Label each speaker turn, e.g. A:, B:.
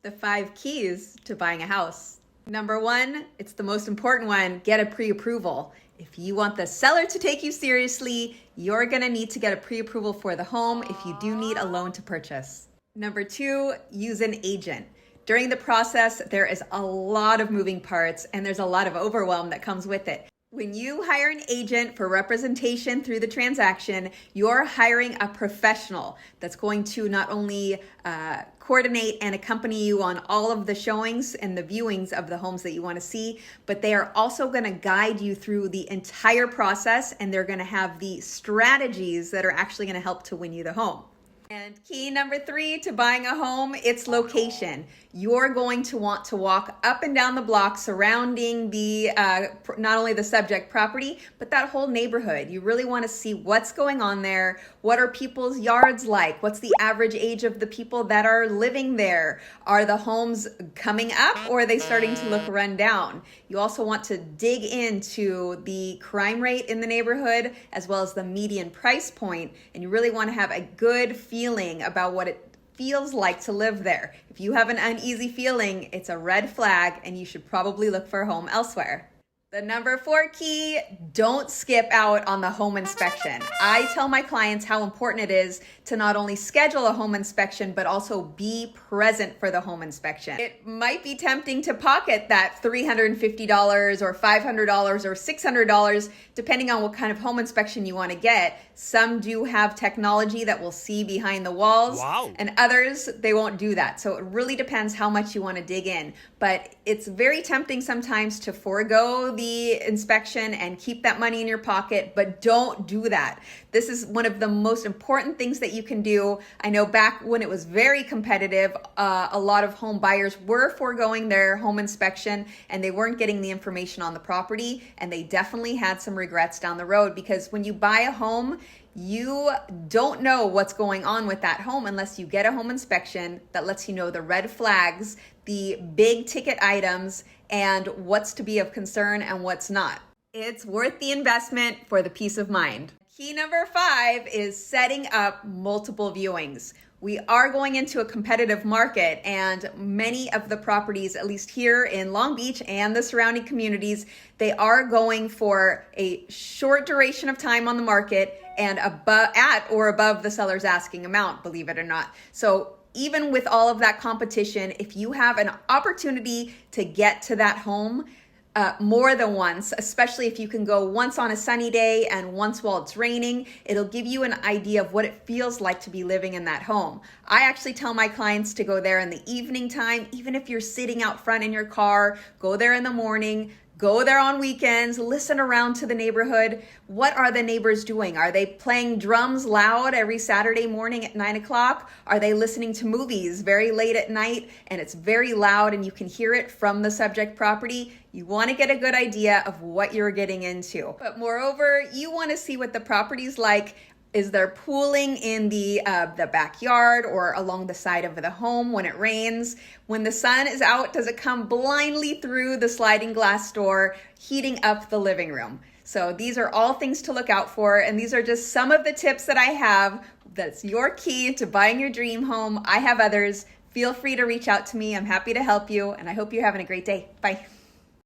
A: The 5 keys to buying a house. Number 1, it's the most important one, get a pre-approval. If you want the seller to take you seriously, you're gonna need to get a pre-approval for the home if you do need a loan to purchase. Number 2, use an agent. During the process, there is a lot of moving parts and there's a lot of overwhelm that comes with it. When you hire an agent for representation through the transaction, you're hiring a professional that's going to not only coordinate and accompany you on all of the showings and the viewings of the homes that you want to see, but they are also going to guide you through the entire process, and they're going to have the strategies that are actually going to help to win you the home. And key number 3 to buying a home, it's location. You're going to want to walk up and down the block surrounding the not only the subject property, but that whole neighborhood. You really want to see what's going on there. What are people's yards like? What's the average age of the people that are living there? Are the homes coming up or are they starting to look run down? You also want to dig into the crime rate in the neighborhood as well as the median price point, and you really want to have a good feeling about what it feels like to live there. If you have an uneasy feeling, it's a red flag and you should probably look for a home elsewhere. The number 4 key, don't skip out on the home inspection. I tell my clients how important it is to not only schedule a home inspection, but also be present for the home inspection. It might be tempting to pocket that $350 or $500 or $600, depending on what kind of home inspection you want to get. Some do have technology that will see behind the walls, wow, and others, they won't do that. So it really depends how much you want to dig in. But it's very tempting sometimes to forego the inspection and keep that money in your pocket, but don't do that. This is one of the most important things that you can do. I know back when it was very competitive, a lot of home buyers were foregoing their home inspection and they weren't getting the information on the property, and they definitely had some regrets down the road, because when you buy a home, you don't know what's going on with that home unless you get a home inspection that lets you know the red flags, the big ticket items, and what's to be of concern and what's not. It's worth the investment for the peace of mind. Key number 5 is setting up multiple viewings. We are going into a competitive market, and many of the properties, at least here in Long Beach and the surrounding communities, they are going for a short duration of time on the market and at or above the seller's asking amount, believe it or not. So even with all of that competition, if you have an opportunity to get to that home more than once, especially if you can go once on a sunny day and once while it's raining, it'll give you an idea of what it feels like to be living in that home. I actually tell my clients to go there in the evening time. Even if you're sitting out front in your car, go there in the morning. Go there on weekends, listen around to the neighborhood. What are the neighbors doing? Are they playing drums loud every Saturday morning at 9 o'clock? Are they listening to movies very late at night and it's very loud and you can hear it from the subject property? You want to get a good idea of what you're getting into. But moreover, you want to see what the property's like. Is there pooling in the backyard or along the side of the home when it rains? When the sun is out, does it come blindly through the sliding glass door, heating up the living room? So these are all things to look out for, and these are just some of the tips that I have. That's your key to buying your dream home. I have others. Feel free to reach out to me. I'm happy to help you, and I hope you're having a great day. Bye.